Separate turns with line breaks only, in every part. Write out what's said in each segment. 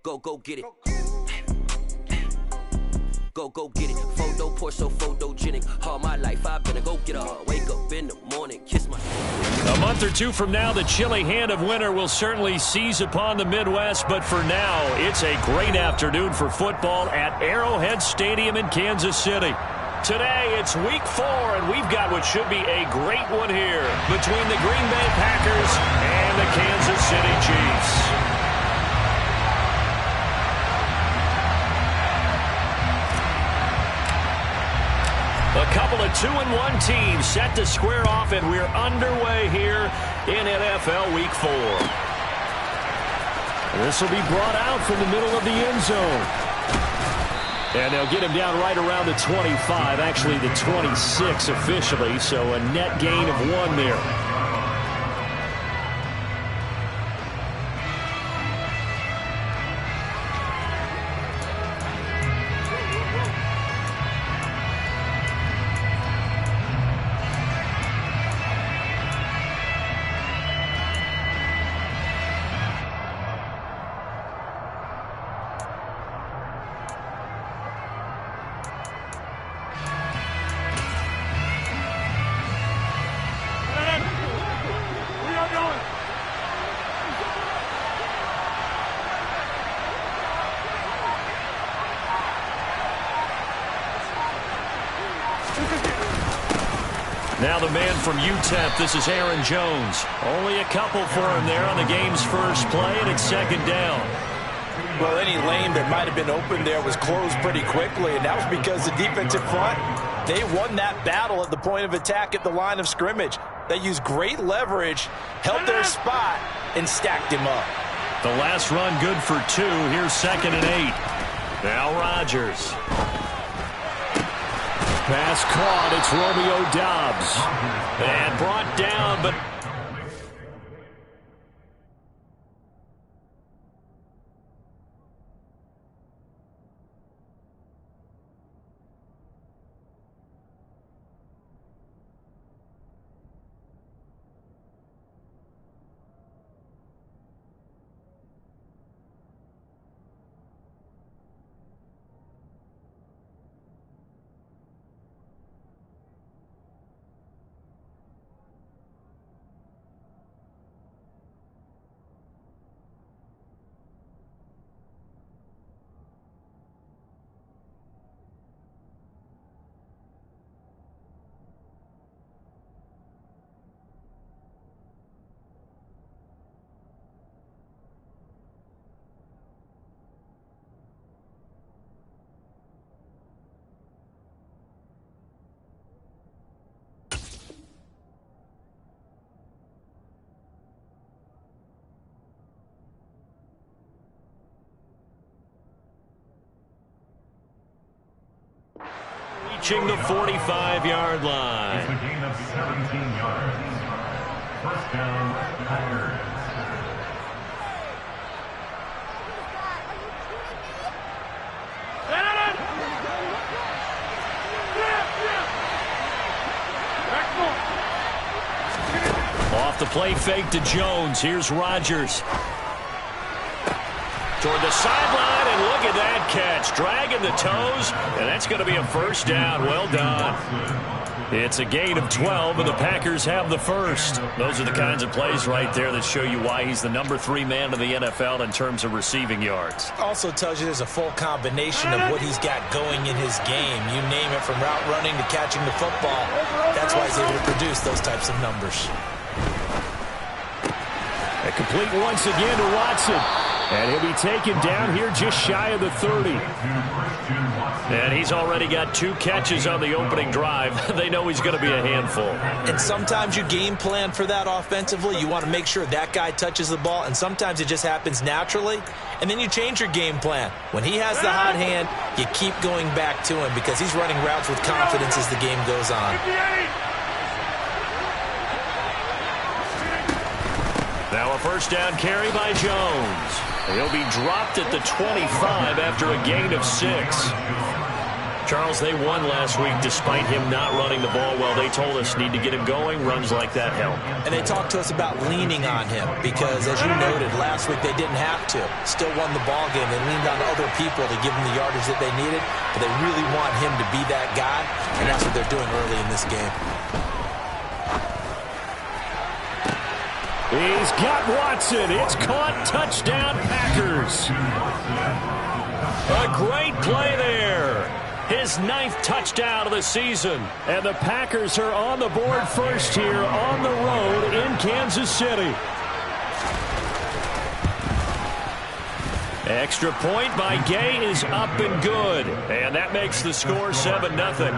Go get it. Go get it. Photo poor, so photogenic. All my life I've been a go-getter. Wake up in the morning, kiss my...
A month or two from now, the chilly hand of winter will certainly seize upon the Midwest, but for now, it's a great afternoon for football at Arrowhead Stadium in Kansas City. Today, it's week 4, and we've got what should be a great one here between the Green Bay Packers and the Kansas City Chiefs. A couple of 2-1 teams set to square off, and we're underway here in NFL Week 4. This will be brought out from the middle of the end zone. And they'll get him down right around the 25, actually the 26 officially, so a net gain of 1 there. Now the man from UTEP, this is Aaron Jones. Only a couple for him there on the game's first play, and it's second down.
Well, any lane that might have been open there was closed pretty quickly, and that was because the defensive front, they won that battle at the point of attack at the line of scrimmage. They used great leverage, held their spot, and stacked him up.
The last run good for 2. Here's 2nd and 8. Now Rodgers. Pass caught. It's Romeo Doubs. And brought down, but... reaching the 45-yard line.
It's a gain of 17 yards. First down, Packers.
Off the play fake to Jones. Here's Rodgers. Toward the sideline, and look at that catch. Dragging the toes, and that's going to be a first down. Well done. It's a gain of 12, and the Packers have the first. Those are the kinds of plays right there that show you why he's the number 3 man in the NFL in terms of receiving yards.
Also tells you there's a full combination of what he's got going in his game. You name it, from route running to catching the football. That's why he's able to produce those types of numbers.
A complete once again to Watson. And he'll be taken down here just shy of the 30. And he's already got 2 catches on the opening drive. They know he's going to be a handful.
And sometimes you game plan for that offensively. You want to make sure that guy touches the ball, and sometimes it just happens naturally. And then you change your game plan. When he has the hot hand, you keep going back to him because he's running routes with confidence as the game goes on.
Now a first down carry by Jones. He'll be dropped at the 25 after a gain of 6. Charles, they won last week despite him not running the ball well. They told us need to get him going. Runs like that help.
And they talked to us about leaning on him because, as you noted, last week they didn't have to. Still won the ball game. They leaned on other people to give them the yardage that they needed, but they really want him to be that guy, and that's what they're doing early in this game.
He's got Watson. It's caught. Touchdown, Packers. A great play there. His 9th touchdown of the season. And the Packers are on the board first here on the road in Kansas City. Extra point by Gay is up and good. And that makes the score 7-0.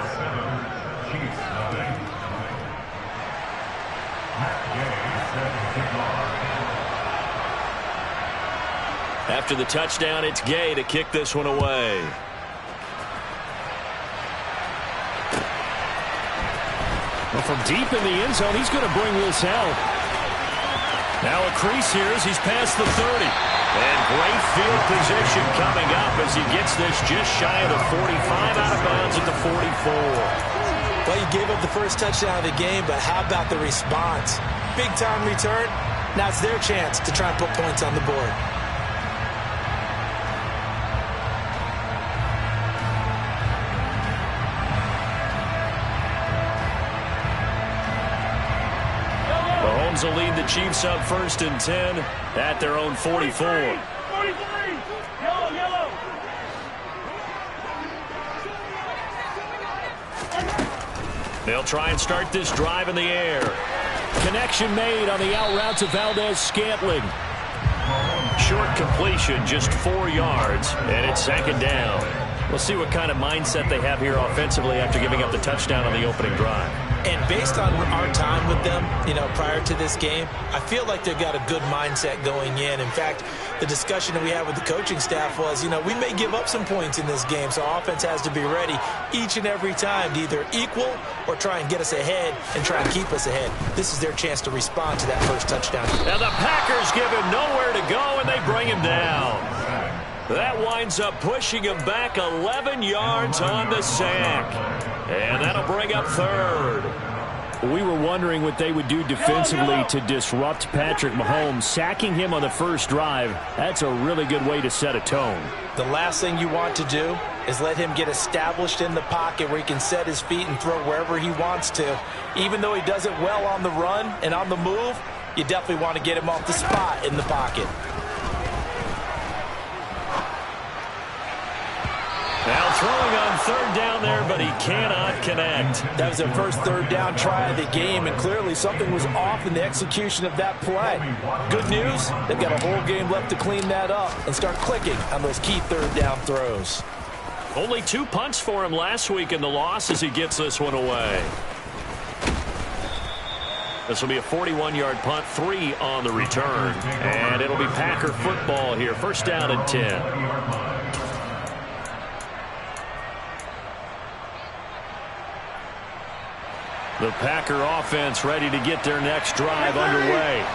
After the touchdown, it's Gay to kick this one away. Well, from deep in the end zone, he's going to bring this out. Now a crease here as he's past the 30. And great field position coming up as he gets this just shy of the 45, out of bounds at the 44.
Well, you gave up the first touchdown of the game, but how about the response? Big-time return. Now it's their chance to try and put points on the board.
Mahomes will lead the Chiefs up 1st and 10 at their own 44.
43. Yellow.
They'll try and start this drive in the air. Connection made on the out route to Valdez-Scantling. Short completion, just 4 yards, and it's 2nd down. We'll see what kind of mindset they have here offensively after giving up the touchdown on the opening drive.
And based on our time with them, prior to this game, I feel like they've got a good mindset going in. In fact, the discussion that we had with the coaching staff was, we may give up some points in this game, so our offense has to be ready each and every time to either equal or try and get us ahead and try and keep us ahead. This is their chance to respond to that first touchdown.
Now the Packers give him nowhere to go, and they bring him down. That winds up pushing him back 11 yards on the sack. And that'll bring up 3rd. We were wondering what they would do defensively to disrupt Patrick Mahomes. Sacking him on the first drive, that's a really good way to set a tone.
The last thing you want to do is let him get established in the pocket where he can set his feet and throw wherever he wants to. Even though he does it well on the run and on the move, you definitely want to get him off the spot in the pocket.
Now throwing on 3rd down there, but he cannot connect.
That was their first 3rd down try of the game, and clearly something was off in the execution of that play. Good news, they've got a whole game left to clean that up and start clicking on those key 3rd down throws.
Only 2 punts for him last week in the loss as he gets this one away. This will be a 41-yard punt, 3 on the return. And it'll be Packer football here, 1st down and 10. The Packer offense ready to get their next drive underway.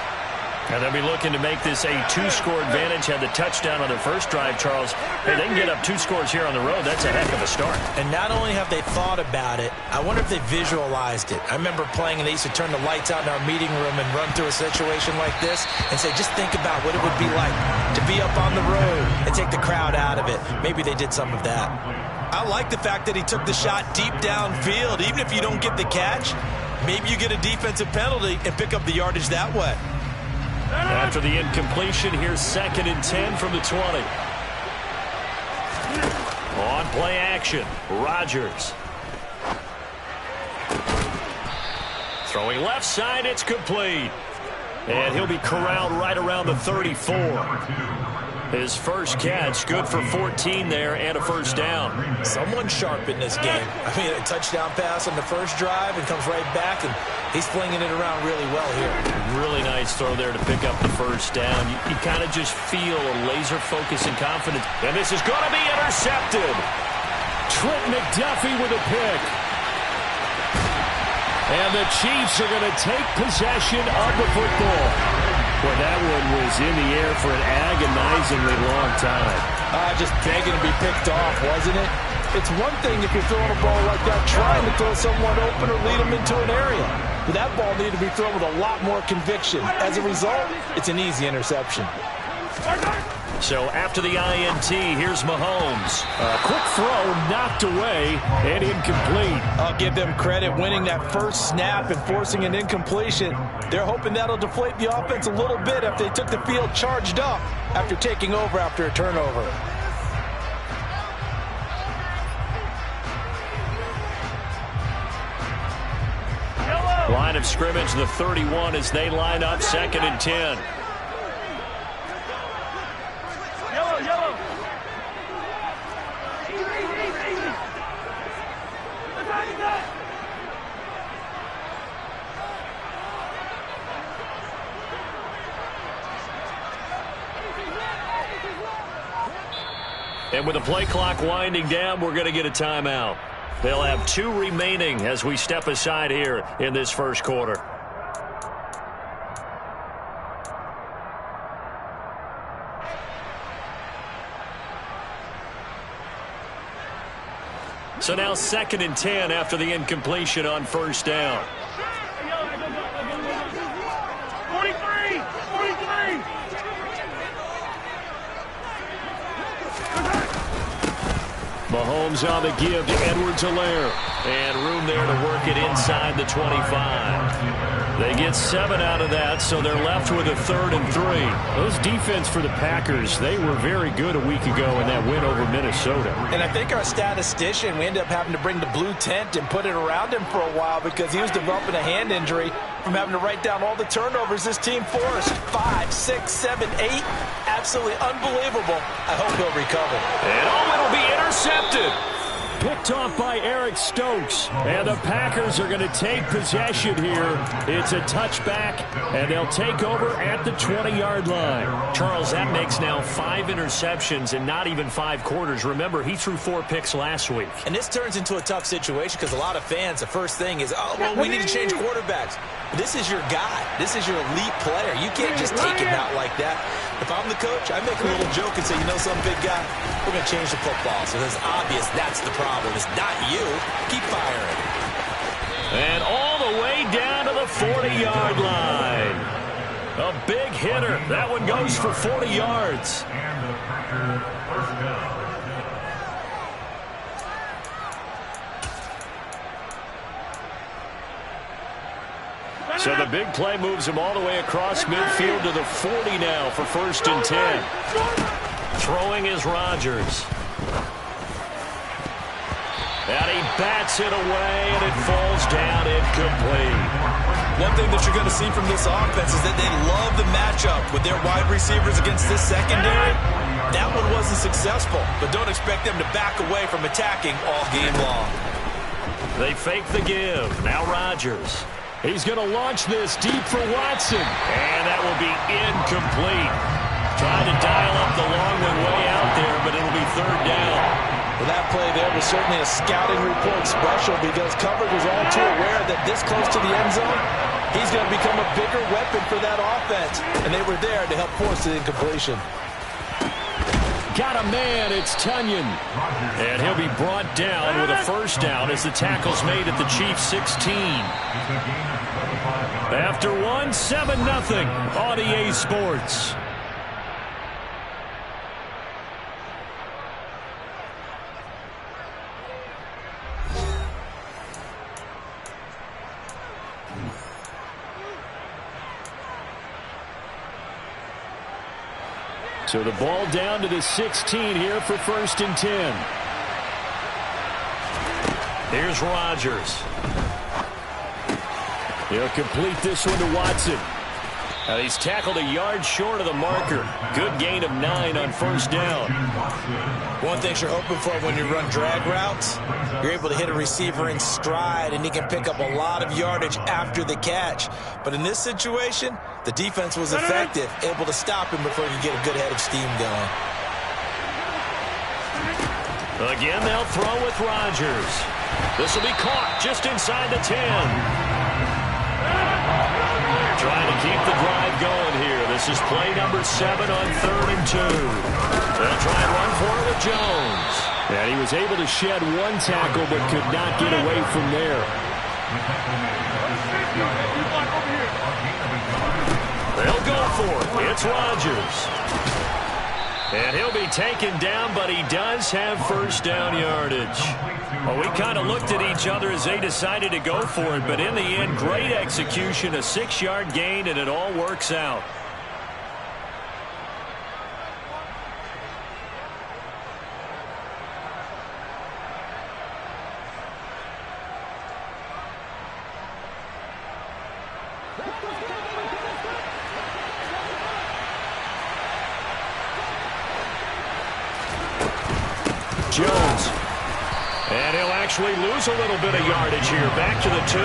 And they'll be looking to make this a 2-score advantage. Had the touchdown on their first drive, Charles. Hey, they can get up 2 scores here on the road. That's a heck of a start.
And not only have they thought about it, I wonder if they visualized it. I remember playing, and they used to turn the lights out in our meeting room and run through a situation like this and say, just think about what it would be like to be up on the road and take the crowd out of it. Maybe they did some of that. I like the fact that he took the shot deep downfield. Even if you don't get the catch, maybe you get a defensive penalty and pick up the yardage that way.
After the incompletion, here's 2nd and 10 from the 20. On play action, Rodgers. Throwing left side, it's complete. And he'll be corralled right around the 34. His first catch, good for 14 there and a 1st down.
Someone sharp in this game. I mean, a touchdown pass on the first drive and comes right back, and he's flinging it around really well here.
Really nice throw there to pick up the 1st down. You kind of just feel a laser focus and confidence. And this is going to be intercepted. Trent McDuffie with a pick. And the Chiefs are going to take possession of the football. Well, that one was in the air for an agonizingly long time.
Just begging to be picked off, wasn't it? It's one thing if you're throwing a ball like that, trying to throw someone open or lead them into an area. But that ball needed to be thrown with a lot more conviction. As a result, it's an easy interception.
So after the INT, here's Mahomes. A quick throw knocked away and incomplete.
I'll give them credit winning that first snap and forcing an incompletion. They're hoping that'll deflate the offense a little bit after they took the field charged up after taking over after a turnover.
Line of scrimmage, the 31 as they line up 2nd and 10. And with the play clock winding down, we're going to get a timeout. They'll have 2 remaining as we step aside here in this first quarter. So now 2nd and 10 after the incompletion on first down.
43!
Mahomes on the give to Edwards-Helaire. And room there to work it inside the 25. They get 7 out of that, so they're left with a 3rd and 3.
Those defense for the Packers, they were very good a week ago in that win over Minnesota.
And I think our statistician, we ended up having to bring the blue tent and put it around him for a while because he was developing a hand injury from having to write down all the turnovers this team forced. 5, 6, 7, 8. Absolutely unbelievable. I hope he'll recover.
And it'll be intercepted.
Picked off by Eric Stokes. And the Packers are going to take possession here. It's a touchback, and they'll take over at the 20-yard line.
Charles, that makes now 5 interceptions in not even 5 quarters. Remember, he threw 4 picks last week.
And this turns into a tough situation because a lot of fans, the first thing is, oh, well, we need to change quarterbacks. But this is your guy. This is your elite player. You can't just take him out like that. If I'm the coach, I make a little joke and say, you know, some big guy, we're going to change the football. So it's obvious that's the problem. It's not you. Keep firing.
And all the way down to the 40-yard line. A big hitter. That one goes for 40 yards.
And the Packers first down.
So the big play moves him all the way across midfield to the 40 now for 1st and 10. Throwing is Rodgers. And he bats it away, and it falls down incomplete.
One thing that you're going to see from this offense is that they love the matchup with their wide receivers against this secondary. That one wasn't successful, but don't expect them to back away from attacking all game long.
They fake the give. Now Rodgers.
He's going to launch this deep for Watson.
And that will be incomplete. Trying to dial up the long one way out there, but it'll be 3rd down.
Well, that play there was certainly a scouting report special because coverage was all too aware that this close to the end zone, he's going to become a bigger weapon for that offense. And they were there to help force the incompletion.
Got a man, it's Tunyon.
And he'll be brought down with a 1st down as the tackle's made at the Chiefs 16. After 1, 7-0 on EA Sports.
So the ball down to the 16 here for 1st and 10.
Here's Rodgers.
He'll complete this one to Watson.
Now he's tackled a yard short of the marker. Good gain of 9 on 1st down.
One thing you're hoping for when you run drag routes, you're able to hit a receiver in stride, and he can pick up a lot of yardage after the catch. But in this situation, the defense was effective, able to stop him before he could get a good head of steam going.
Again, they'll throw with Rodgers. This will be caught just inside the 10. Trying to keep the drive going here. This is play number 7 on 3rd and 2. They'll try and run for it with Jones.
And he was able to shed one tackle but could not get away from there.
They'll go for it. It's Rodgers. And he'll be taken down, but he does have first down yardage. Well, we kind of looked at each other as they decided to go for it, but in the end, great execution, a 6-yard gain, and it all works out. Jones. And he'll actually lose a little bit of yardage here. Back to the 2.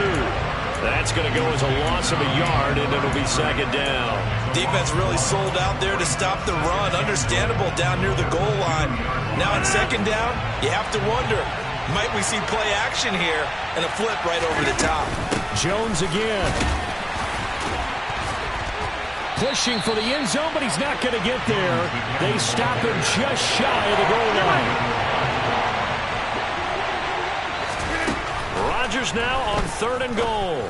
That's going to go as a loss of a yard, and it'll be second down.
Defense really sold out there to stop the run. Understandable down near the goal line. Now on second down, you have to wonder, might we see play action here and a flip right over the top?
Jones again. Pushing for the end zone, but he's not going to get there. They stop him just shy of the goal line.
Rodgers now on 3rd and goal.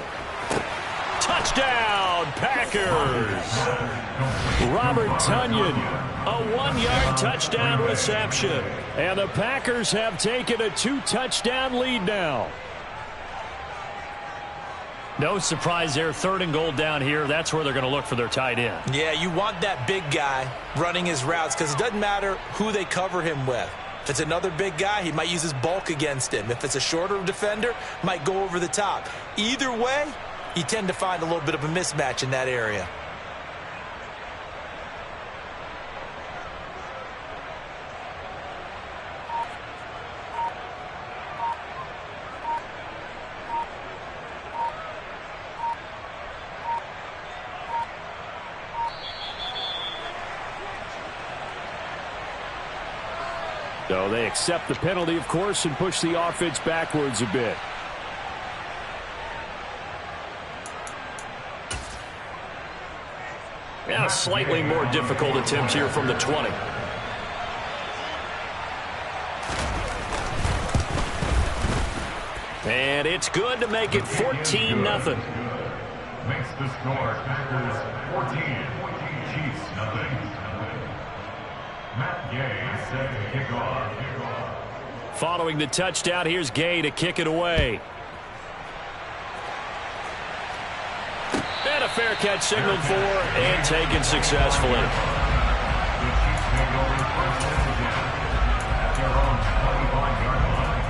Touchdown, Packers.
Robert Tonyan.
A 1-yard touchdown reception.
And the Packers have taken a 2-touchdown lead now.
No surprise there, 3rd and goal down here. That's where they're going to look for their tight end.
Yeah, you want that big guy running his routes because it doesn't matter who they cover him with. If it's another big guy, he might use his bulk against him. If it's a shorter defender, might go over the top. Either way, you tend to find a little bit of a mismatch in that area.
So they accept the penalty, of course, and push the offense backwards a bit.
Yeah, a slightly more difficult attempt here from the 20. And it's good to make it 14-0.
Makes the score Packers 14, Chiefs 0. Matt Gay set to kick off.
Following the touchdown, here's Gay to kick it away. And a fair catch signaled for and taken successfully.
The Chiefs take over the first down at their own 25-yard line.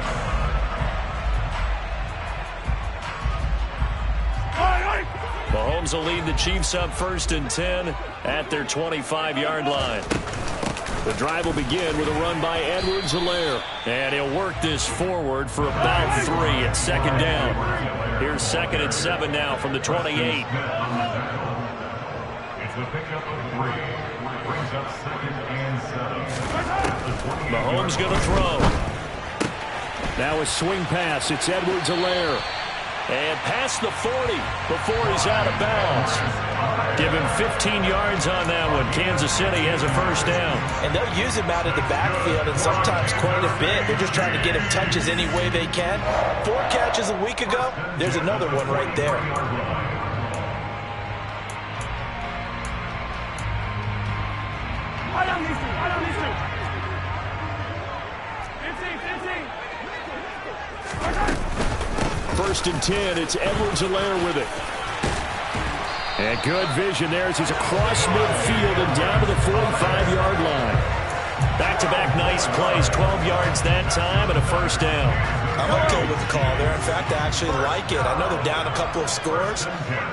Mahomes will lead the Chiefs up 1st and 10 at their 25-yard line. The drive will begin with a run by Edwards-Helaire. And he'll work this forward for about 3 at 2nd down. Here's 2nd and 7 now from the 28.
It's a pickup of 3. Brings up 2nd and 7.
Mahomes going to throw.
Now a swing pass. It's Edwards-Helaire.
And past the 40 before he's out of bounds. Give him 15 yards on that one. Kansas City has a first down.
And they'll use him out of the backfield and sometimes quite a bit. They're just trying to get him touches any way they can. 4 catches a week ago. There's another one right there.
First and 10, it's Edwards-Helaire with it. And good vision there as he's across midfield and down to the 45-yard line.
Back-to-back nice plays, 12 yards that time and a first down.
I'm okay with the call there. In fact, I actually like it. I know they're down a couple of scores,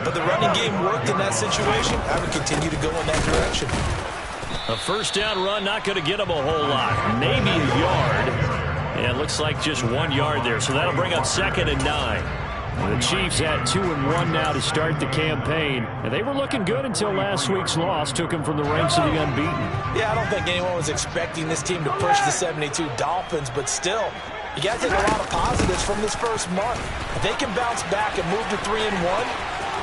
but the running game worked in that situation. I would continue to go in that direction.
A first down run, not going to get him a whole lot. Maybe a yard. And it looks like just 1 yard there, so that'll bring up 2nd and 9.
The Chiefs had 2-1 now to start the campaign, and they were looking good until last week's loss took them from the ranks of the unbeaten.
Yeah, I don't think anyone was expecting this team to push the 72 Dolphins, but still, you got to take a lot of positives from this first month. If they can bounce back and move to 3-1,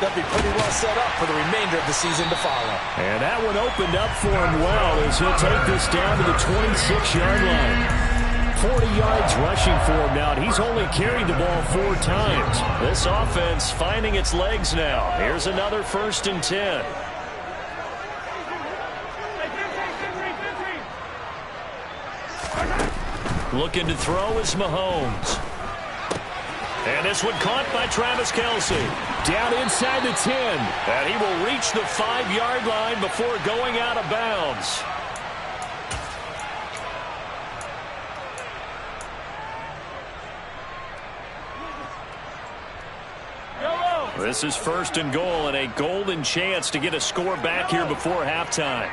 they'll be pretty well set up for the remainder of the season to follow.
And that one opened up for him well as he'll take this down to the 26-yard line. 40 yards rushing for him now, and he's only carried the ball 4 times.
This offense finding its legs now. Here's another 1st and 10. Looking to throw is Mahomes. And this one caught by Travis Kelce.
Down inside the 10.
And he will reach the 5-yard line before going out of bounds. This is 1st and goal, and a golden chance to get a score back here before halftime.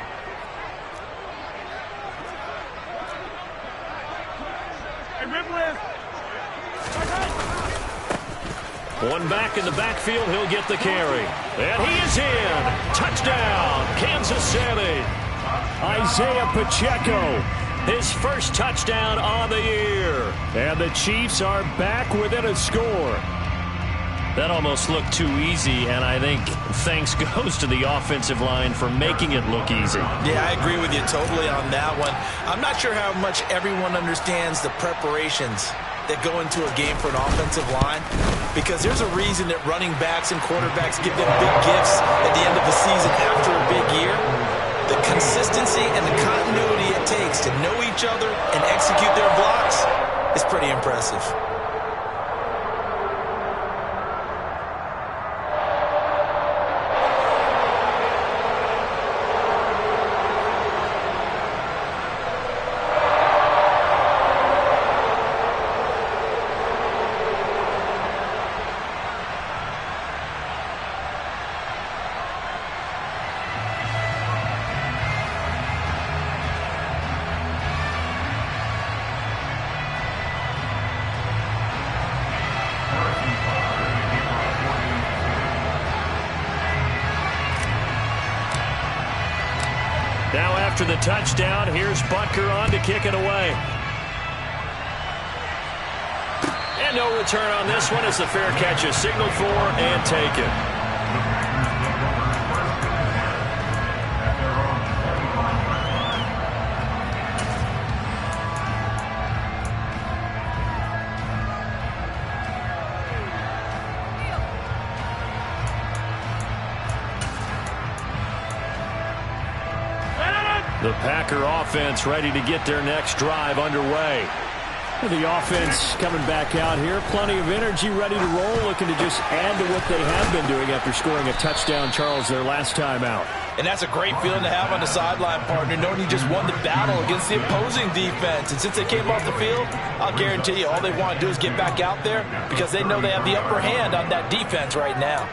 One back in the backfield, he'll get the carry. And he is in. Touchdown, Kansas City.
Isaiah Pacheco.
His first touchdown on the year.
And the Chiefs are back within a score.
That almost looked too easy, and I think thanks goes to the offensive line for making it look easy.
Yeah, I agree with you totally on that one. I'm not sure how much everyone understands the preparations that go into a game for an offensive line, because there's a reason that running backs and quarterbacks give them big gifts at the end of the season after a big year. The consistency and the continuity it takes to know each other and execute their blocks is pretty impressive.
Now after the touchdown, here's Butker on to kick it away. And no return on this one as the fair catch is signaled for and taken. The Packer offense ready to get their next drive underway.
The offense coming back out here. Plenty of energy, ready to roll, looking to just add to what they have been doing after scoring a touchdown, Charles, their last time out.
And that's a great feeling to have on the sideline, partner, knowing you just won the battle against the opposing defense. And since they came off the field, I'll guarantee you all they want to do is get back out there because they know they have the upper hand on that defense right now.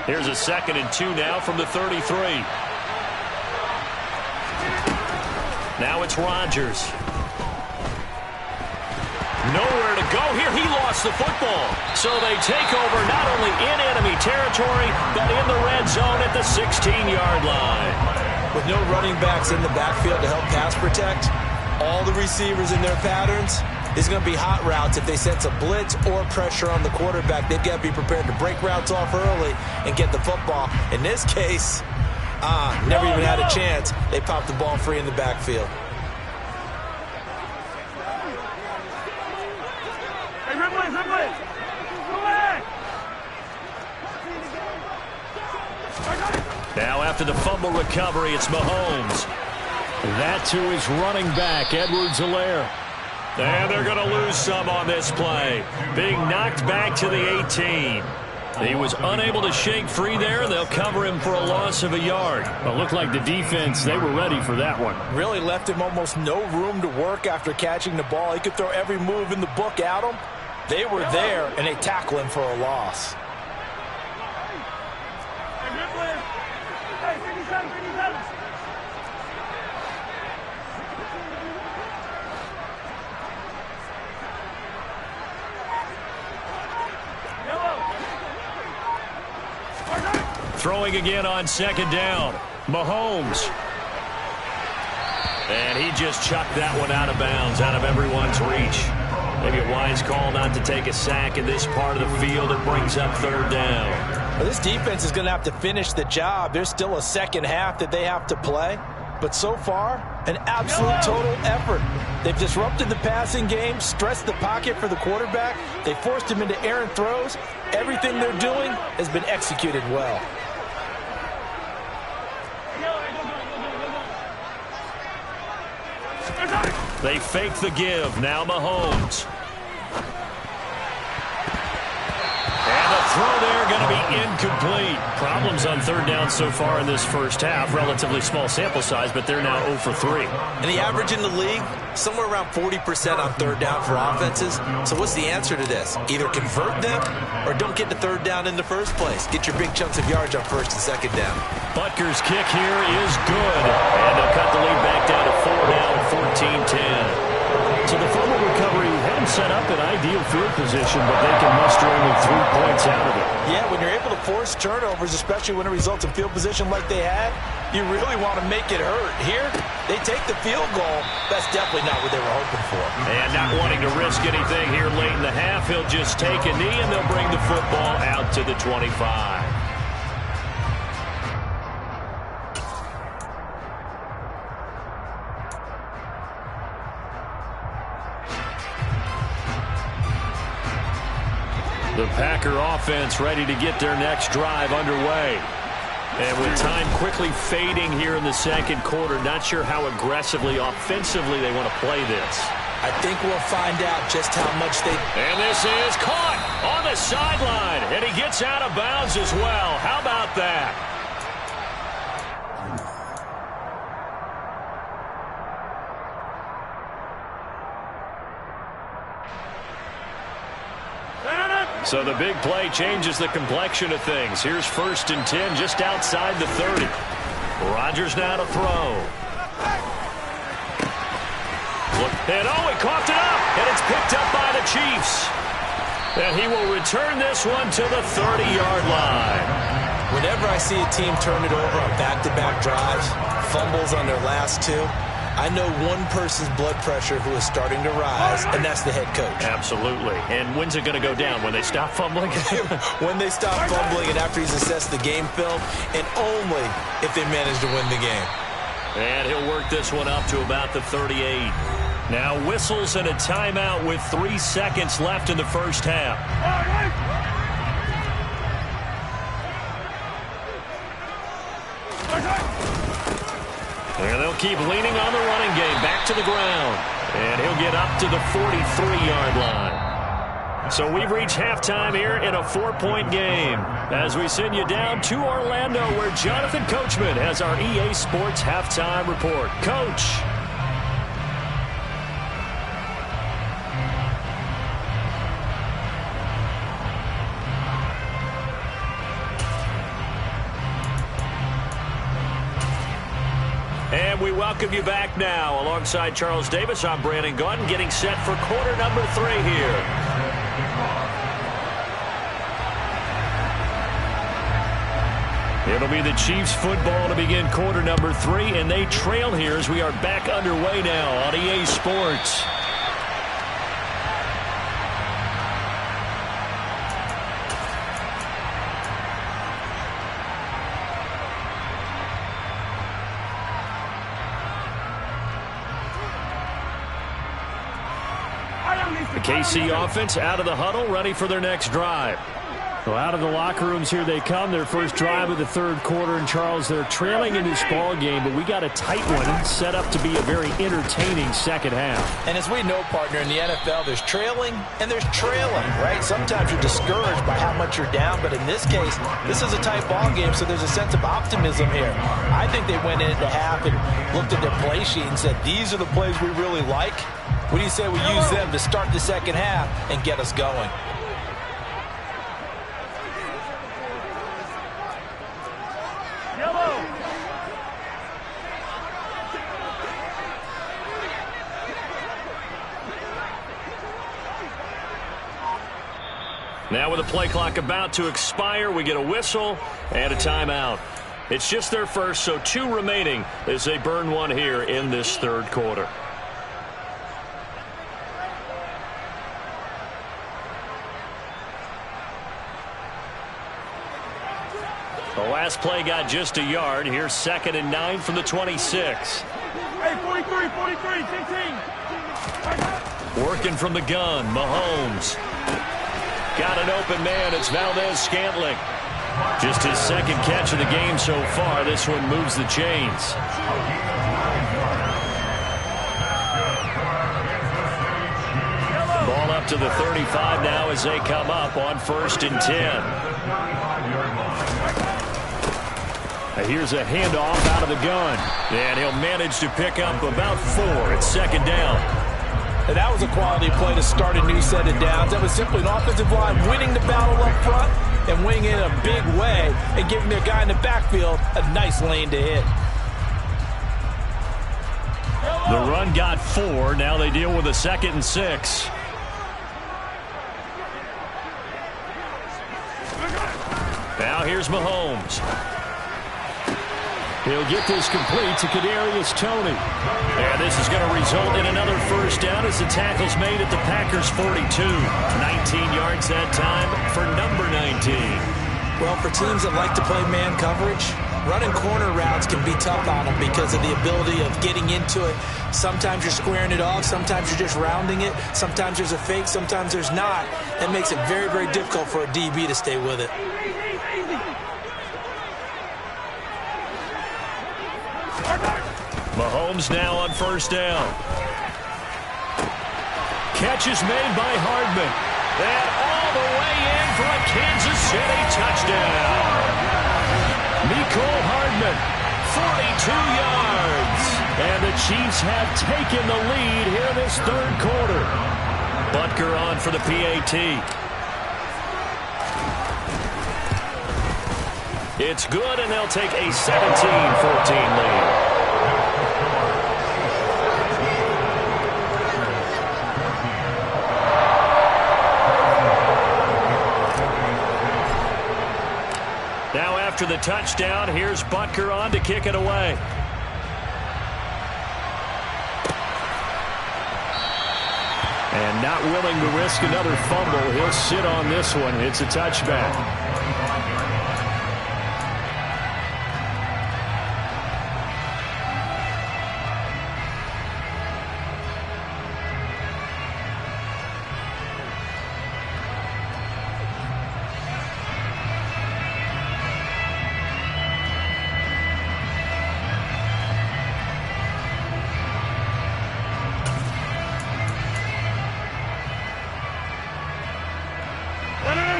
Here's a 2nd and 2 now from the 33. Now it's Rodgers. Nowhere to go here. He lost the football. So they take over not only in enemy territory, but in the red zone at the 16-yard line.
With no running backs in the backfield to help pass protect, all the receivers in their patterns, it's going to be hot routes if they sense a blitz or pressure on the quarterback. They've got to be prepared to break routes off early and get the football. In this case, never even had a chance. They popped the ball free in the backfield.
Now after the fumble recovery, it's Mahomes.
That to his running back, Edwards-Helaire.
And they're going to lose some on this play. Being knocked back to the 18. He was unable to shake free there, and they'll cover him for a loss of a yard.
Well, it looked like the defense, they were ready for that one.
Really left him almost no room to work after catching the ball. He could throw every move in the book at him. They were there, and they tackle him for a loss.
Throwing again on 2nd down. Mahomes. And he just chucked that one out of bounds, out of everyone's reach. Maybe a wise call not to take a sack in this part of the field. It brings up third down.
Well, this defense is going to have to finish the job. There's still a second half that they have to play. But so far, an absolute total effort. They've disrupted the passing game, stressed the pocket for the quarterback. They forced him into errant throws. Everything they're doing has been executed well.
They fake the give. Now Mahomes. And the throw there going to be incomplete. Problems on third down so far in this first half. Relatively small sample size, but they're now 0 for 3.
And the average in the league, somewhere around 40% on third down for offenses. So what's the answer to this? Either convert them or don't get to third down in the first place. Get your big chunks of yards on first and second down.
Butker's kick here is good. And they'll cut the lead back down to 4 now, 14-10.
So the fumble recovery had them set up in ideal field position, but they can muster only 3 points out of it.
Yeah, when you're able to force turnovers, especially when it results in field position like they had, you really want to make it hurt. Here, they take the field goal. That's definitely not what they were hoping for.
And not wanting to risk anything here late in the half, he'll just take a knee, and they'll bring the football out to the 25. The Packer offense ready to get their next drive underway. And with time quickly fading here in the second quarter, not sure how aggressively, offensively they want to play this.
I think we'll find out just how much they...
And this is caught on the sideline. And he gets out of bounds as well. How about that? So the big play changes the complexion of things. Here's 1st and 10 just outside the 30. Rodgers now to throw. And he coughed it up. And it's picked up by the Chiefs. And he will return this one to the 30-yard line.
Whenever I see a team turn it over on back-to-back drives, fumbles on their last two, I know one person's blood pressure who is starting to rise, and that's the head coach.
Absolutely. And when's it going to go down? When they stop fumbling?
When they stop fumbling and after he's assessed the game film, and only if they manage to win the game.
And he'll work this one up to about the 38. Now whistles and a timeout with 3 seconds left in the first half. And they'll keep leaning on the running game. Back to the ground. And he'll get up to the 43-yard line. So we've reached halftime here in a 4-point game. As we send you down to Orlando, where Jonathan Coachman has our EA Sports halftime report. Coach. And we welcome you back now. Alongside Charles Davis, I'm Brandon Gaudin, getting set for quarter number 3 here. It'll be the Chiefs football to begin quarter number 3, and they trail here as we are back underway now on EA Sports. The KC offense out of the huddle, ready for their next drive.
Well, out of the locker rooms here they come. Their first drive of the third quarter. And, Charles, they're trailing in this ball game, but we got a tight one set up to be a very entertaining second half.
And as we know, partner, in the NFL, there's trailing and there's trailing, right? Sometimes you're discouraged by how much you're down, but in this case, this is a tight ball game, so there's a sense of optimism here. I think they went into half and looked at their play sheet and said, these are the plays we really like. What do you say we use them to start the second half and get us going?
Now with the play clock about to expire, we get a whistle and a timeout. It's just their first, so 2 remaining as they burn one here in this third quarter. The last play got just a yard. Here's 2nd and 9 from the 26.
Hey, 43, 15.
Working from the gun, Mahomes. Got an open man. It's Valdez-Scantling. Just his 2nd catch of the game so far. This one moves the chains. Ball up to the 35 now as they come up on 1st and 10. Here's a handoff out of the gun. And he'll manage to pick up about 4. It's 2nd down.
And that was a quality play to start a new set of downs. That was simply an offensive line winning the battle up front and winning it in a big way and giving their guy in the backfield a nice lane to hit.
The run got 4. Now they deal with a 2nd and 6. Now here's Mahomes. He'll get this complete to Kadarius Toney. And this is going to result in another 1st down as the tackle's made at the Packers' 42. 19 yards that time for number 19.
Well, for teams that like to play man coverage, running corner routes can be tough on them because of the ability of getting into it. Sometimes you're squaring it off. Sometimes you're just rounding it. Sometimes there's a fake. Sometimes there's not. That makes it very, very difficult for a DB to stay with it.
Mahomes now on 1st down. Catch is made by Hardman. And all the way in for a Kansas City touchdown. Mecole Hardman, 42 yards. And the Chiefs have taken the lead here in this 3rd quarter. Butker on for the PAT. It's good, and they'll take a 17-14 lead. Now after the touchdown, here's Butker on to kick it away. And not willing to risk another fumble, he'll sit on this one. It's a touchback.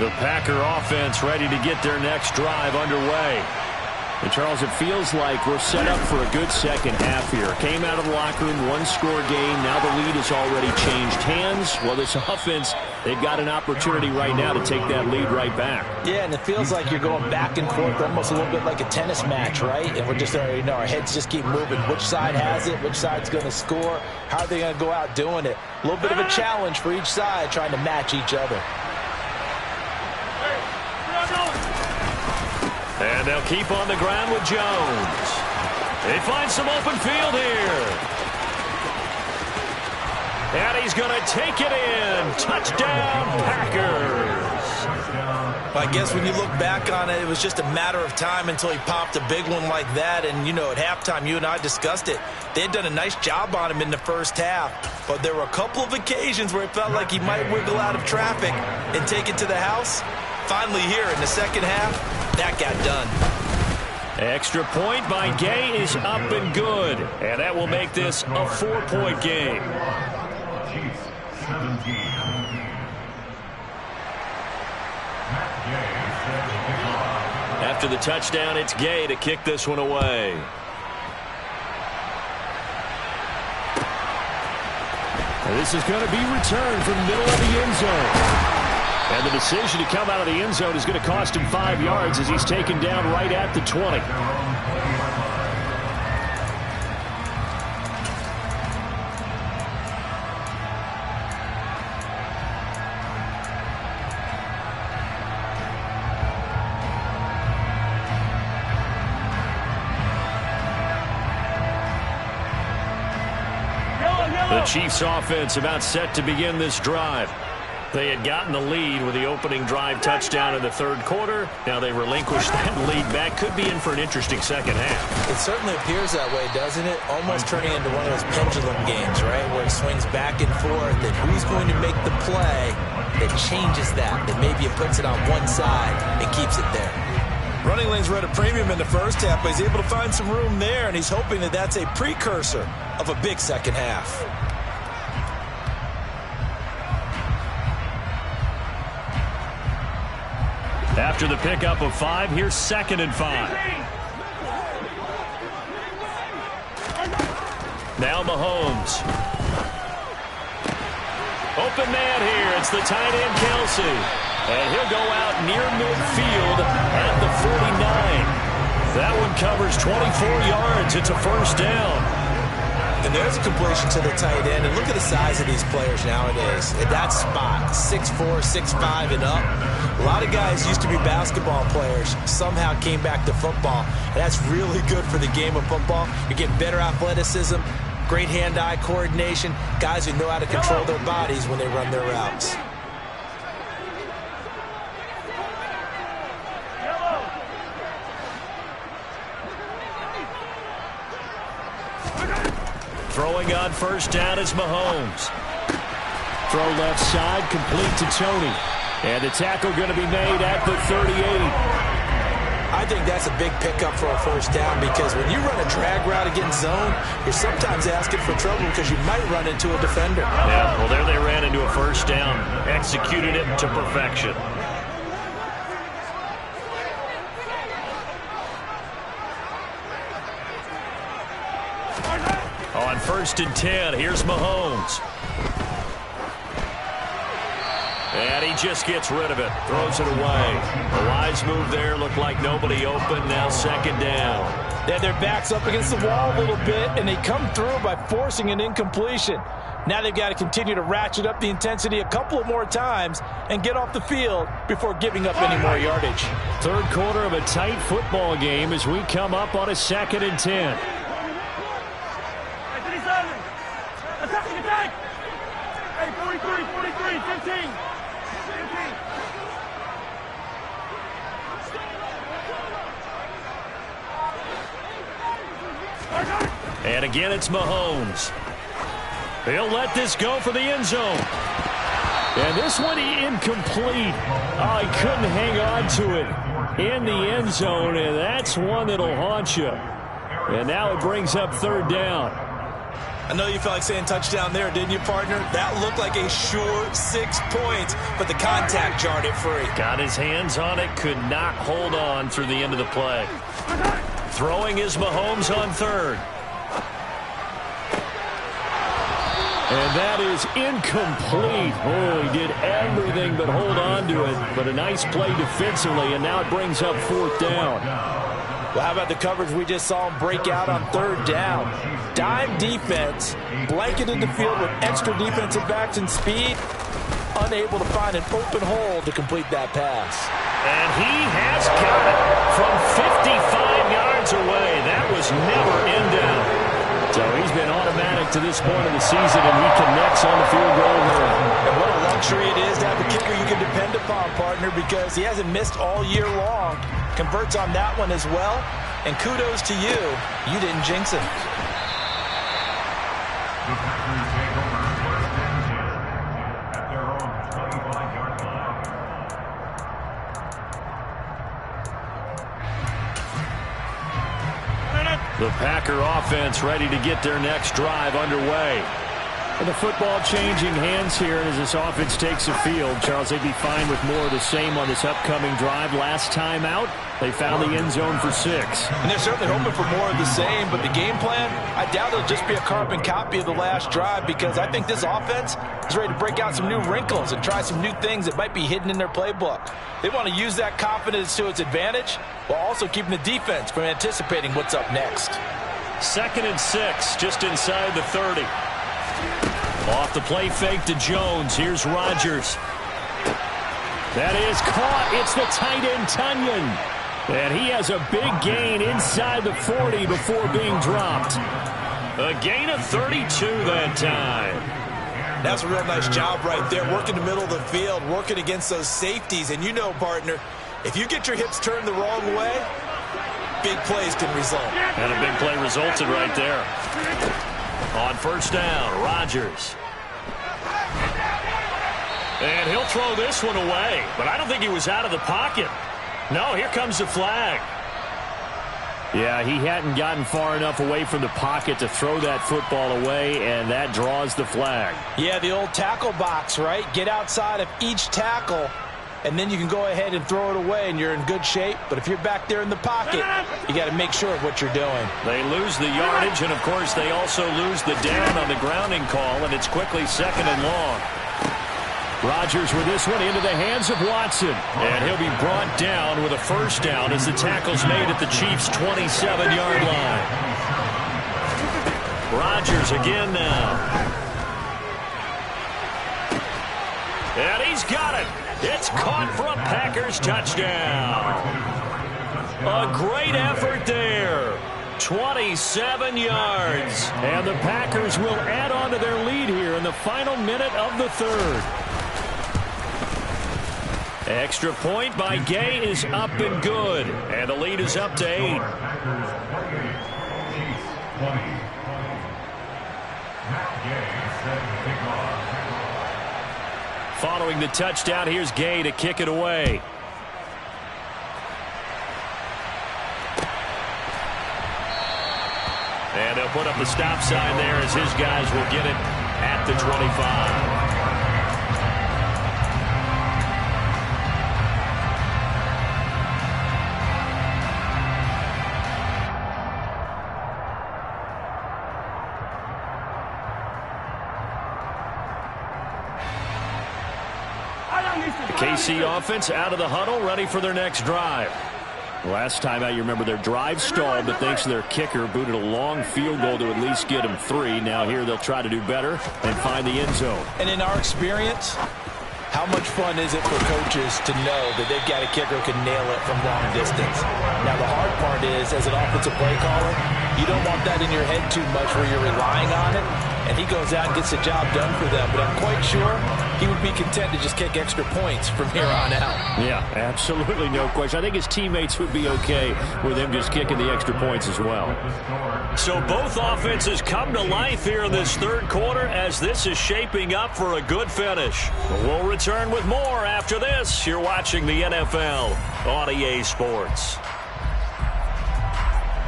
The Packer offense ready to get their next drive underway.
And Charles, it feels like we're set up for a good 2nd half here. Came out of the locker room, 1-score game. Now the lead has already changed hands. Well, this offense, they've got an opportunity right now to take that lead right back.
Yeah, and it feels like you're going back and forth, almost a little bit like a tennis match, right? And we're just, our heads just keep moving. Which side has it? Which side's going to score? How are they going to go out doing it? A little bit of a challenge for each side, trying to match each other.
And they'll keep on the ground with Jones. They find some open field here. And he's going to take it in. Touchdown, Packers.
I guess when you look back on it, it was just a matter of time until he popped a big one like that. And, at halftime, you and I discussed it. They had done a nice job on him in the 1st half. But there were a couple of occasions where it felt like he might wiggle out of traffic and take it to the house. Finally here in the 2nd half, that got done.
Extra point by Gay is up and good. And that will make this a 4-point game. After the touchdown, it's Gay to kick this one away.
And this is going to be returned from the middle of the end zone. And the decision to come out of the end zone is going to cost him 5 yards as he's taken down right at the 20. The Chiefs offense about set to begin this drive.
They had gotten the lead with the opening drive touchdown in the third quarter. Now they relinquished that lead back. Could be in for an interesting second half.
It certainly appears that way, doesn't it? Almost turning into one of those pendulum games, right, where it swings back and forth, and who's going to make the play that changes that maybe it puts it on one side and keeps it there.
Running lanes were at a premium in the first half, but he's able to find some room there, and he's hoping that that's a precursor of a big second half.
After the pickup of 5, here's 2nd and 5. Now Mahomes. Open man here. It's the tight end, Kelsey. And he'll go out near midfield at the 49. That one covers 24 yards. It's a first down.
And there's a completion to the tight end. And look at the size of these players nowadays. At that spot, 6'4", 6'5", and up. A lot of guys used to be basketball players, somehow came back to football. And that's really good for the game of football. You get better athleticism, great hand-eye coordination, guys who know how to control their bodies when they run their routes.
Throwing on first down is Mahomes. Throw left side, complete to Tony. And the tackle going to be made at the 38.
I think that's a big pickup for a first down, because when you run a drag route against zone, you're sometimes asking for trouble because you might run into a defender.
Yeah, well, there they ran into a first down. Executed it to perfection. On 1st and 10, here's Mahomes. And he just gets rid of it. Throws it away. A wise move there. Looked like nobody open. Now 2nd down.
They had their backs up against the wall a little bit, and they come through by forcing an incompletion. Now they've got to continue to ratchet up the intensity a couple of more times and get off the field before giving up any more yardage.
Third quarter of a tight football game as we come up on a 2nd and 10.
Hey, 43, 15.
And again, it's Mahomes. He'll let this go for the end zone. And this one incomplete. Oh, he couldn't hang on to it in the end zone, and that's one that'll haunt you. And now it brings up 3rd down.
I know you felt like saying touchdown there, didn't you, partner? That looked like a sure 6 points, but the contact jarred it free.
Got his hands on it, could not hold on through the end of the play. Throwing is Mahomes on 3rd. And that is incomplete. Oh, he did everything but hold on to it. But a nice play defensively, and now it brings up 4th down.
Well, how about the coverage we just saw him break out on 3rd down? Dime defense, blanketed the field with extra defensive backs and speed, unable to find an open hole to complete that pass.
And he has got it from 55 yards away. That was never in doubt. So he's been automatic to this point of the season, and he connects on the field goal here.
And what a luxury it is to have a kicker you can depend upon, partner, because he hasn't missed all year long. Converts on that one as well. And kudos to you. You didn't jinx him.
The Packers take over 1st and 10 at their own 25-yard line.
The Packer offense ready to get their next drive underway. And the football changing hands here as this offense takes the field. Charles, they'd be fine with more of the same on this upcoming drive. Last time out, they found the end zone for 6.
And they're certainly hoping for more of the same, but the game plan, I doubt it'll just be a carbon copy of the last drive, because I think this offense is ready to break out some new wrinkles and try some new things that might be hidden in their playbook. They want to use that confidence to its advantage while also keeping the defense from anticipating what's up next.
2nd and 6, just inside the 30. Off the play fake to Jones. Here's Rodgers. That is caught. It's the tight end, Tunyon. And he has a big gain inside the 40 before being dropped. A gain of 32 that time.
That's a real nice job right there, working the middle of the field, working against those safeties. And you know, partner, if you get your hips turned the wrong way, big plays can result.
And a big play resulted right there. On first down, Rodgers. And he'll throw this one away, but I don't think he was out of the pocket. No, here comes the flag.
Yeah, he hadn't gotten far enough away from the pocket to throw that football away, and that draws the flag.
Yeah, the old tackle box, right? Get outside of each tackle, and then you can go ahead and throw it away, and you're in good shape. But if you're back there in the pocket, you got to make sure of what you're doing.
They lose the yardage, and, of course, they also lose the down on the grounding call, and it's quickly second and long. Rodgers with this one into the hands of Watson. And he'll be brought down with a first down as the tackle's made at the Chiefs' 27-yard line. Rodgers again now. And he's got it. It's caught for a Packers touchdown. A great effort there. 27 yards. And the Packers will add on to their lead here in the final minute of the third. Extra point by Gay is up and good. And the lead is up to 8. Following the touchdown, here's Gay to kick it away. And they'll put up the stop sign there as his guys will get it at the 25. KC offense out of the huddle, ready for their next drive. Last time out, you remember their drive stalled, but thanks to their kicker, booted a long field goal to at least get them 3. Now here they'll try to do better and find the end zone.
And in our experience, how much fun is it for coaches to know that they've got a kicker who can nail it from long distance? Now the hard part is, as an offensive play caller, you don't want that in your head too much where you're relying on it. And he goes out and gets the job done for them. But I'm quite sure he would be content to just kick extra points from here on out.
Yeah, absolutely no question. I think his teammates would be okay with him just kicking the extra points as well.
So both offenses come to life here in this third quarter as this is shaping up for a good finish. We'll return with more after this. You're watching the NFL on EA Sports.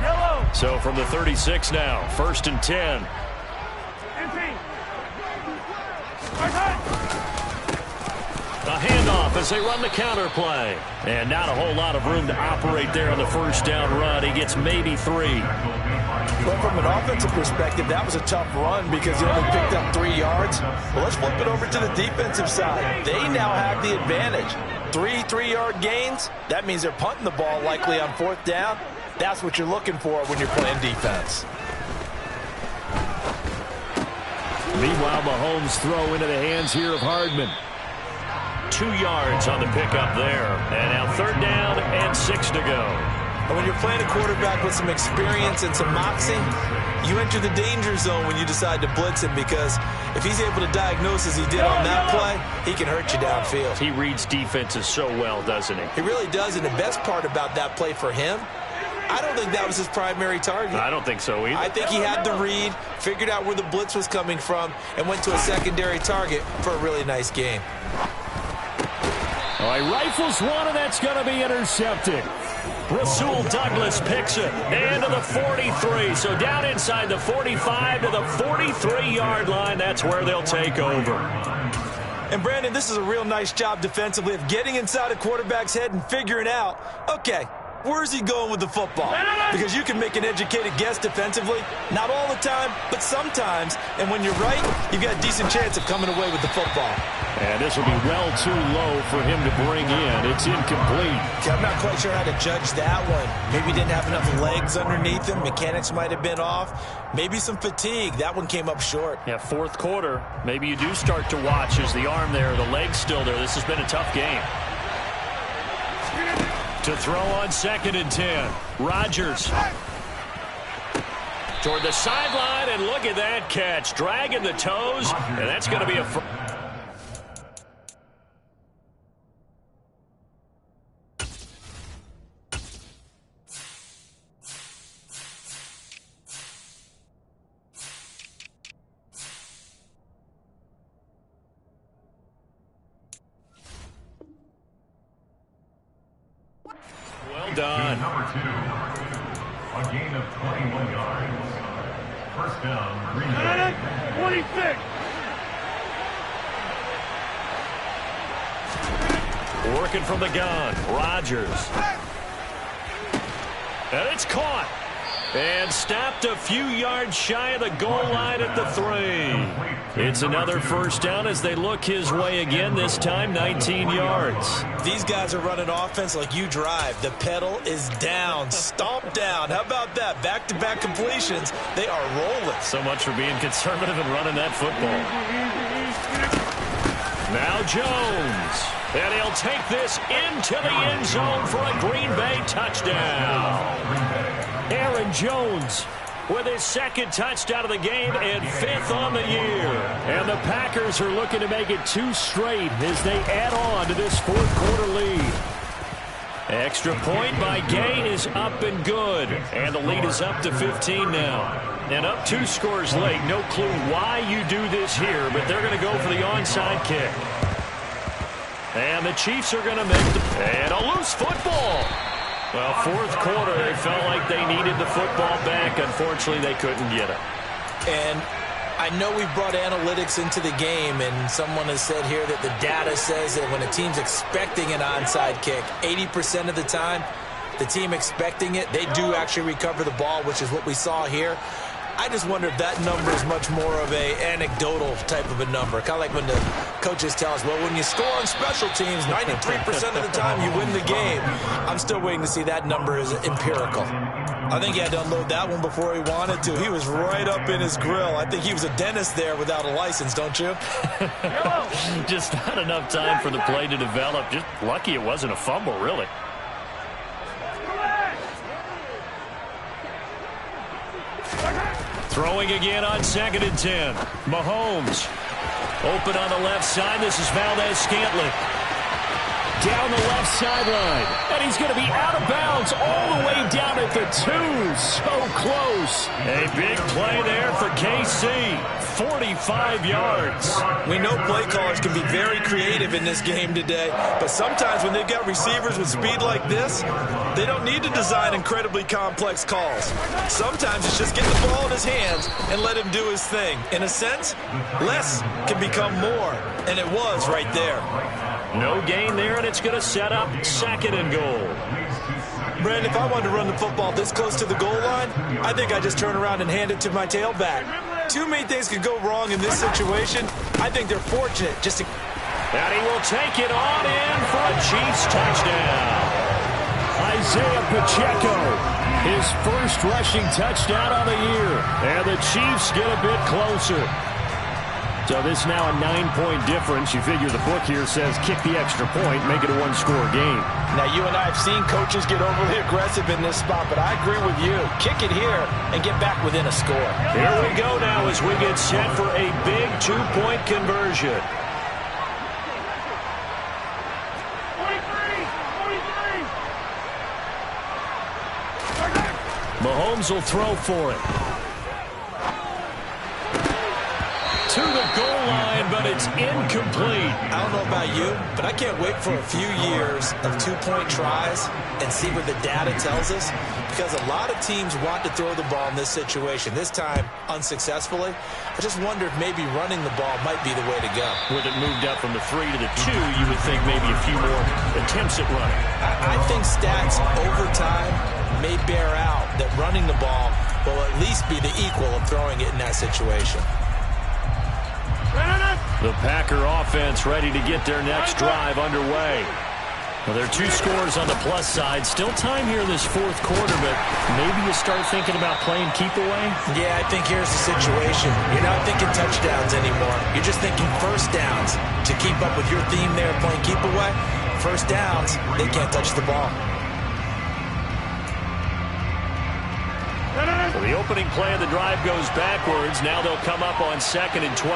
Yellow.
So from the 36 now, 1st and 10. A handoff as they run the counter play. And not a whole lot of room to operate there on the first down run. He gets maybe 3.
Well, from an offensive perspective, that was a tough run because he only picked up 3 yards. Well, let's flip it over to the defensive side. They now have the advantage. 3 3-yard gains. That means they're punting the ball likely on 4th down. That's what you're looking for when you're playing defense.
Meanwhile, Mahomes throw into the hands here of Hardman.
2 yards on the pickup there. And now 3rd down and 6 to go.
And when you're playing a quarterback with some experience and some moxie, you enter the danger zone when you decide to blitz him, because if he's able to diagnose as he did on that play, he can hurt you downfield.
He reads defenses so well, doesn't he?
He really does, and the best part about that play for him, I don't think that was his primary target.
I don't think so either.
I think he had the read, figured out where the blitz was coming from, and went to a secondary target for a really nice game.
All right, rifles one, and that's going to be intercepted.
Rasul Douglas picks it into the 43. So down inside the 45 to the 43-yard line. That's where they'll take over.
And, Brandon, this is a real nice job defensively of getting inside a quarterback's head and figuring out, okay, where's he going with the football? Because you can make an educated guess defensively. Not all the time, but sometimes. And when you're right, you've got a decent chance of coming away with the football.
And this will be well too low for him to bring in. It's incomplete.
I'm not quite sure how to judge that one. Maybe he didn't have enough legs underneath him. Mechanics might have been off. Maybe some fatigue. That one came up short.
Yeah, 4th quarter. Maybe you do start to watch as the arm there, the leg's still there. This has been a tough game. To throw on 2nd and 10. Rodgers. Toward the sideline, and look at that catch. Dragging the toes, and that's going to be a... Well done.
Number 2, a gain of 21 yards. First down, Green Bay.
26.
Working from the gun, Rodgers. And it's caught. And stopped a few yards shy of the goal line at the 3. It's another first down as they look his way again, this time 19 yards.
These guys are running offense like you drive. The pedal is down, stomp down. How about that? Back-to-back completions. They are rolling.
So much for being conservative and running that football. Now Jones. And he'll take this into the end zone for a Green Bay touchdown. Aaron Jones with his second touchdown of the game and 5th on the year. And the Packers are looking to make it 2 straight as they add on to this 4th quarter lead. Extra point by Gay is up and good. And the lead is up to 15 now. And up 2 scores late. No clue why you do this here, but they're going to go for the onside kick. And the Chiefs are going to make the... And a loose football. Well, 4th quarter, they felt like they needed the football back. Unfortunately, they couldn't get it.
And I know we brought analytics into the game, and someone has said here that the data says that when a team's expecting an onside kick, 80% of the time, the team expecting it, they do actually recover the ball, which is what we saw here. I just wonder if that number is much more of a anecdotal type of a number. Kind of like when the coaches tell us, well, when you score on special teams, 93% of the time you win the game. I'm still waiting to see that number is empirical. I think he had to unload that one before he wanted to. He was right up in his grill. I think he was a dentist there without a license, don't you?
Just not enough time for the play to develop. Just lucky it wasn't a fumble, really. Throwing again on 2nd and 10. Mahomes. Open on the left side. This is Valdez-Scantling. Down the left sideline. And he's going to be out of bounds all the way down at the 2. So close. A big play there for KC. 45 yards.
We know play callers can be very creative in this game today, but sometimes when they've got receivers with speed like this, they don't need to design incredibly complex calls. Sometimes it's just get the ball in his hands and let him do his thing. In a sense, less can become more, and it was right there.
No gain there, and it's going to set up 2nd and goal.
Brandon, if I wanted to run the football this close to the goal line, I think I just turn around and hand it to my tailback. Too many things could go wrong in this situation. I think they're fortunate just to...
And he will take it on in for a Chiefs touchdown. Isaiah Pacheco, his first rushing touchdown of the year. And the Chiefs get a bit closer. So this now a 9-point difference. You figure the book here says kick the extra point, make it a 1-score game.
Now, you and I have seen coaches get overly aggressive in this spot, but I agree with you. Kick it here and get back within a score.
Here we go now as we get set for a big 2-point conversion.
43.
Mahomes will throw for it. To the goal line, but it's incomplete.
I don't know about you, but I can't wait for a few years of 2-point tries and see what the data tells us, because a lot of teams want to throw the ball in this situation. This time, unsuccessfully. I just wonder if maybe running the ball might be the way to go.
With it moved up from the 3 to the 2, you would think maybe a few more attempts at running.
I think stats over time may bear out that running the ball will at least be the equal of throwing it in that situation.
The Packer offense ready to get their next drive underway. Well, there are 2 scores on the plus side. Still time here in this 4th quarter, but maybe you start thinking about playing keep away?
Yeah, I think here's the situation. You're not thinking touchdowns anymore. You're just thinking first downs. To keep up with your theme there, playing keep away, first downs, they can't touch the ball.
So the opening play of the drive goes backwards. Now they'll come up on 2nd and 12.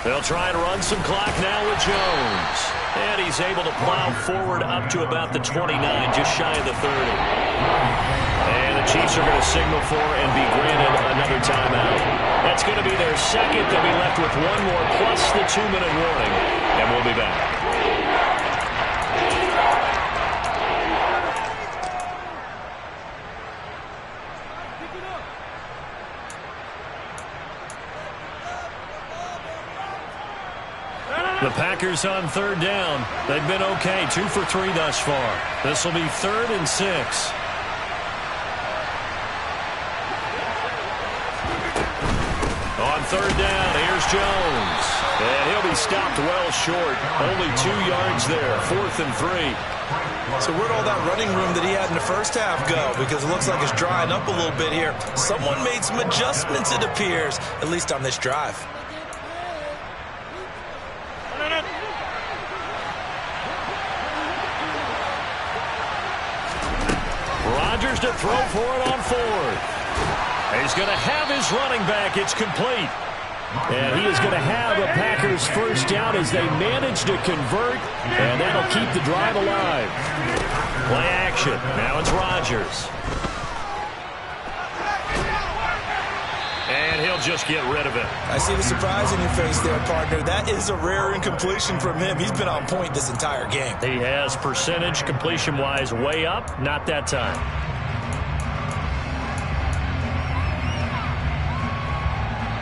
They'll try and run some clock now with Jones. And he's able to plow forward up to about the 29, just shy of the 30. And the Chiefs are going to signal for and be granted another timeout. That's going to be their second. They'll be left with one more plus the 2-minute warning. And we'll be back. The Packers on 3rd down. They've been okay, 2 for 3 thus far. This will be 3rd and 6. On 3rd down, here's Jones. And he'll be stopped well short. Only 2 yards there, 4th and 3.
So where'd all that running room that he had in the first half go? Because it looks like it's drying up a little bit here. Someone made some adjustments, it appears, at least on this drive.
Rodgers to throw for it on 4th. He's going to have his running back. It's complete.
And he is going to have a Packers first down as they manage to convert, and that'll keep the drive alive.
Play action. Now it's Rodgers. And he'll just get rid of it.
I see the surprise in your face there, partner. That is a rare incompletion from him. He's been on point this entire game.
He has percentage completion-wise way up. Not that time.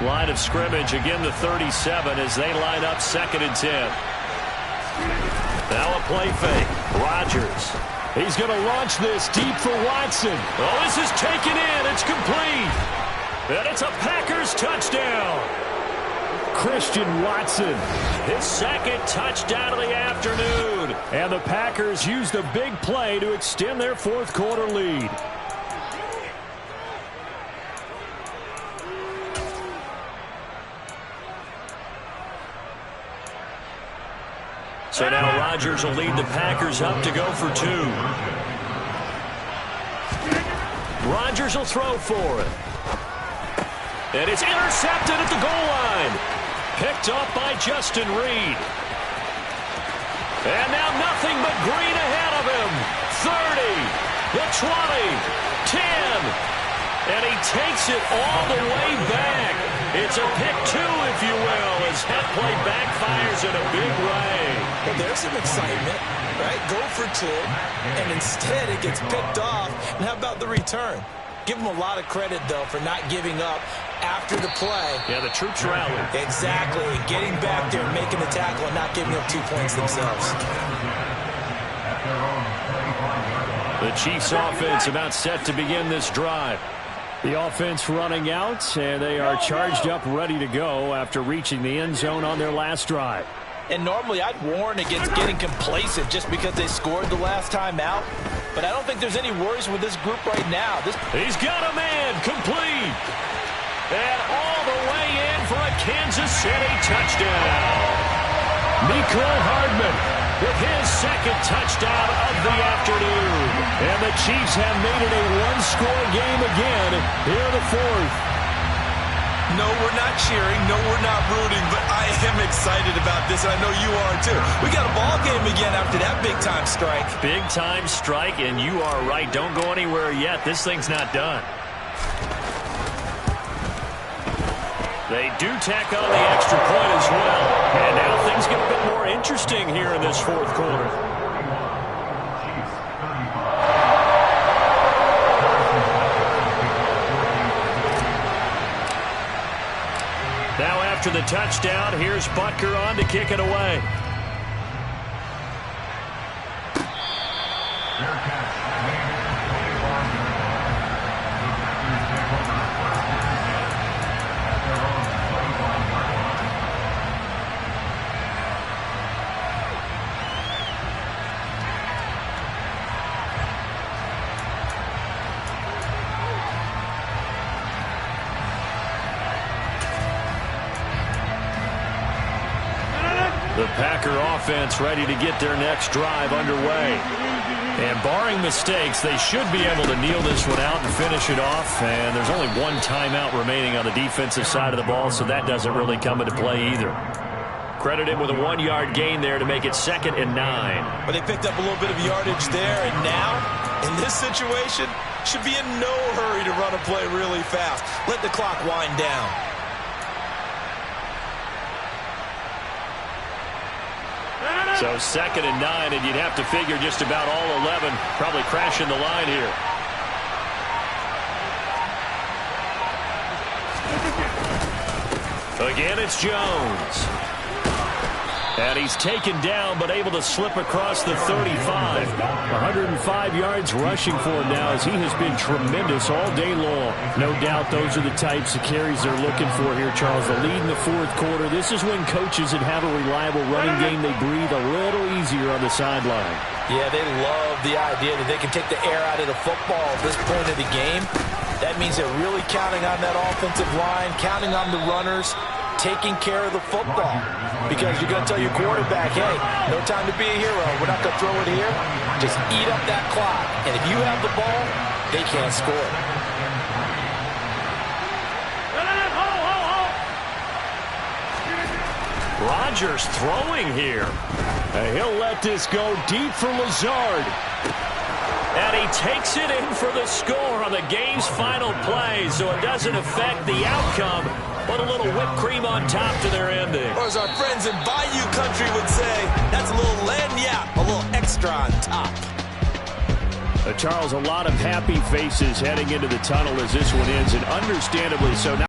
Line of scrimmage, again the 37 as they line up 2nd and 10. Now a play fake. Rodgers.
He's going to launch this deep for Watson.
Oh, this is taken in. It's complete. And it's a Packers touchdown.
Christian Watson.
His 2nd touchdown of the afternoon.
And the Packers used a big play to extend their 4th quarter lead.
So now Rodgers will lead the Packers up to go for 2. Rodgers will throw for it. And it's intercepted at the goal line. Picked up by Justin Reed. And now nothing but green ahead of him. 30, the 20, 10. And he takes it all the way back. It's a pick 2, if you will, as that play backfires in a big way.
Well, there's some excitement, right? Go for 2, and instead it gets picked off. And how about the return? Give him a lot of credit, though, for not giving up after the play.
Yeah, the troops rallied.
Exactly. Getting back there and making the tackle and not giving up 2 points themselves.
The Chiefs offense about set to begin this drive.
The offense running out, and they are charged up, ready to go after reaching the end zone on their last drive.
And normally I'd warn against getting complacent just because they scored the last time out. But I don't think there's any worries with this group right now.
He's got a man complete. And all the way in for a Kansas City touchdown. Mecole Hardman with his 2nd touchdown of the afternoon.
And the Chiefs have made it a one-score game again here in the 4th.
No, we're not cheering. No, we're not rooting. But I am excited about this, and I know you are too. We got a ball game again after that big-time strike.
Big-time strike, and you are right. Don't go anywhere yet. This thing's not done. They do tack on the extra point as well. And now things get a bit more interesting here in this 4th quarter. Now after the touchdown, here's Butker on to kick it away. The Packer offense ready to get their next drive underway. And barring mistakes, they should be able to kneel this one out and finish it off. And there's only one timeout remaining on the defensive side of the ball, so that doesn't really come into play either. Credit him with a 1-yard gain there to make it 2nd and 9.
But they picked up a little bit of yardage there, and now, in this situation, should be in no hurry to run a play really fast. Let the clock wind down.
So 2nd and 9, and you'd have to figure just about all 11 probably crashing the line here. Again, it's Jones. And he's taken down, but able to slip across the 35. 105 yards rushing for him now, as he has been tremendous all day long. No doubt those are the types of carries they're looking for here, Charles. The lead in the 4th quarter. This is when coaches that have a reliable running game, they breathe a little easier on the sideline.
Yeah, they love the idea that they can take the air out of the football at this point of the game. That means they're really counting on that offensive line, counting on the runners, taking care of the football. Because you're going to tell your quarterback, hey, no time to be a hero. We're not going to throw it here. Just eat up that clock. And if you have the ball, they can't score.
Rodgers throwing here. And he'll let this go deep for Lazard. And he takes it in for the score on the game's final play, so it doesn't affect the outcome, but a little whipped cream on top to their ending.
Or as our friends in Bayou Country would say, that's a little lagniappe, a little extra on top.
Charles, a lot of happy faces heading into the tunnel as this one ends, and understandably so.